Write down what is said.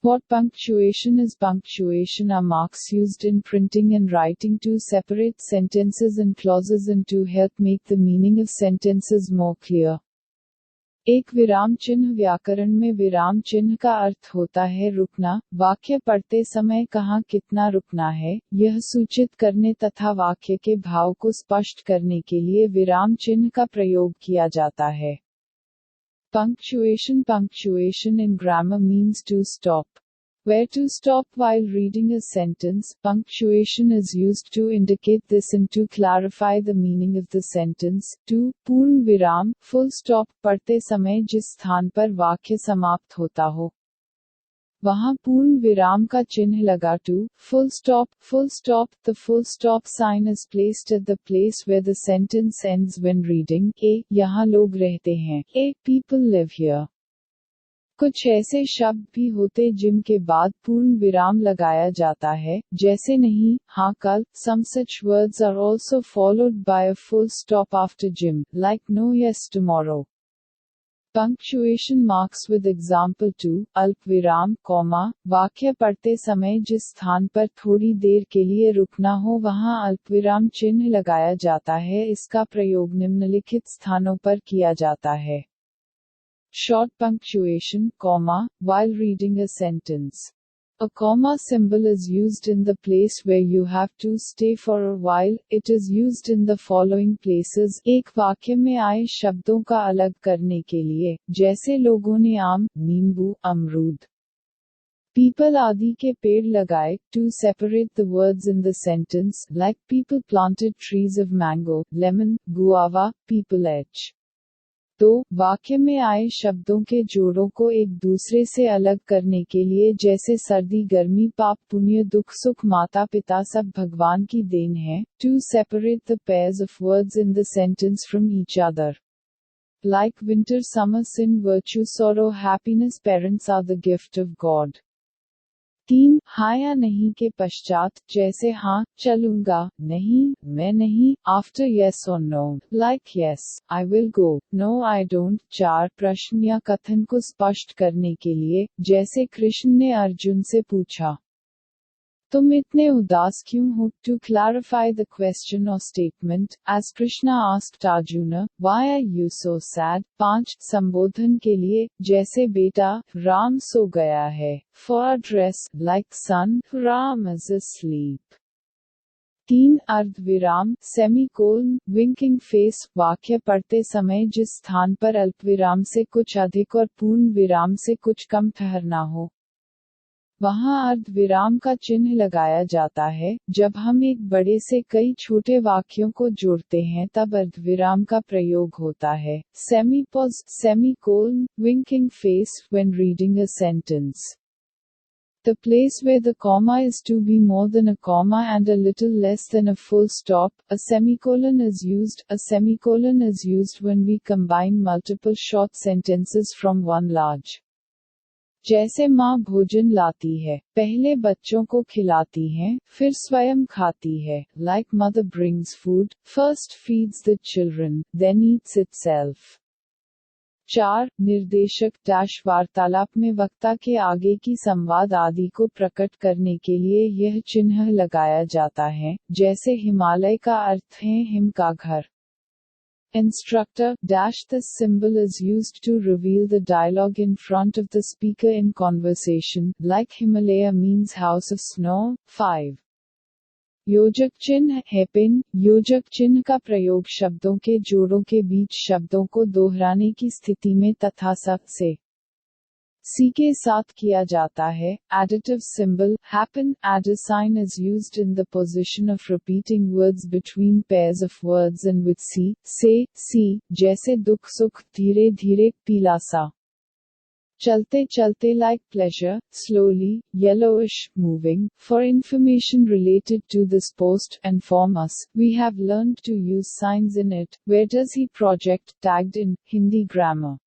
What punctuation is? Punctuation are marks used in printing and writing to separate sentences and clauses and to help make the meaning of sentences more clear. एक विराम चिन्ह व्याकरण में विराम चिन्ह का अर्थ होता है रुकना। वाक्य पढ़ते समय कहाँ कितना रुकना है, यह सूचित करने तथा वाक्य के भाव को स्पष्ट करने के लिए विराम चिन्ह का प्रयोग किया जाता है। Punctuation in grammar means to stop. Where to stop while reading a sentence. Punctuation is used to indicate this and to clarify the meaning of the sentence. 2. पूर्ण विराम, full stop, पढ़ते समय जिस स्थान पर वाक्य समाप्त होता हो, वहाँ पूर्ण विराम का चिन्ह लगा। 2. Full stop. The full stop sign is placed at the place where the sentence ends when reading. A. यहाँ लोग रहते हैं। A. People live here. कुछ ऐसे शब्द भी होते जिनके बाद पूर्ण विराम लगाया जाता है, जैसे नहीं, हाँ कल। Some such words are also followed by a full stop after Jim, like no, yes, tomorrow. Punctuation marks with example 2. अल्पविराम, कॉमा, वाक्य पढ़ते समय जिस स्थान पर थोड़ी देर के लिए रुकना हो वहाँ अल्पविराम चिन्ह लगाया जाता है। इसका प्रयोग निम्नलिखित स्थानों पर किया जाता है। Short punctuation, comma, while reading a sentence. A comma symbol is used in the place where you have to stay for a while. It is used in the following places. एक वाक्य में आए शब्दों का अलग करने के लिए, जैसे लोगों ने आम, नींबू, अमरूद, people आदि के पेड़ लगाए, to separate the words in the sentence, like people planted trees of mango, lemon, guava, people each. तो वाक्य में आए शब्दों के जोड़ों को एक दूसरे से अलग करने के लिए, जैसे सर्दी गर्मी पाप पुण्य दुख सुख माता पिता सब भगवान की देन है, to separate the pairs of words in the sentence from each other. Like winter summer sin virtue sorrow happiness parents are the gift of God. 3. हाँ या नहीं के पश्चात, जैसे हाँ, चलूंगा, नहीं, मैं नहीं, after yes or no, like yes, I will go, no I don't. 4. प्रश्न या कथन को स्पष्ट करने के लिए, जैसे कृष्ण ने अर्जुन से पूछा, तुम इतने उदास क्यों हो? To clarify the question or statement, as Krishna asked Arjuna, why are you so sad? 5. संबोधन के लिए, जैसे बेटा, राम सो गया है, for address, like son, Ram is asleep. 3. अर्धविराम, सेमीकोलन, विंकिंग फेस, वाक्य पढ़ते समय जिस स्थान पर अल्पविराम से कुछ अधिक और पूर्ण विराम से कुछ कम ठहरना हो, वहाँ अर्धविराम का चिन्ह लगाया जाता है। जब हम एक बड़े से कई छोटे वाक्यों को जोड़ते हैं तब अर्धविराम का प्रयोग होता है। Semi pause, semicolon, winking face, when reading a sentence. The place where the comma is to be more than a comma and a little less than a full stop. A semicolon is used. A semicolon is used when we combine multiple short sentences from one large. जैसे माँ भोजन लाती है, पहले बच्चों को खिलाती हैं, फिर स्वयं खाती है, like mother brings food, first feeds the children, then eats itself. 4. निर्देशक डैश वार्तालाप में वक्ता के आगे की संवाद आदि को प्रकट करने के लिए यह चिन्ह लगाया जाता है, जैसे हिमालय का अर्थ है हिम का घर। Instructor dash this symbol is used to reveal the dialogue in front of the speaker in conversation, like Himalaya means house of snow. 5. योजक चिन्ह है पिन, योजक चिन्ह का प्रयोग शब्दों के जोड़ों के बीच शब्दों को दोहराने की स्थिति में तथा स से सी के साथ किया जाता है। Additive symbol, happen, add a sign is used in the position of repeating words between pairs of words and with सी, से, सी, जैसे दुख सुख, धीरे धीरे, पीला सा। चलते चलते like pleasure, slowly, yellowish, moving. For information related to this post, inform us. We have learned to use signs in it. Where does he project, tagged in, Hindi grammar.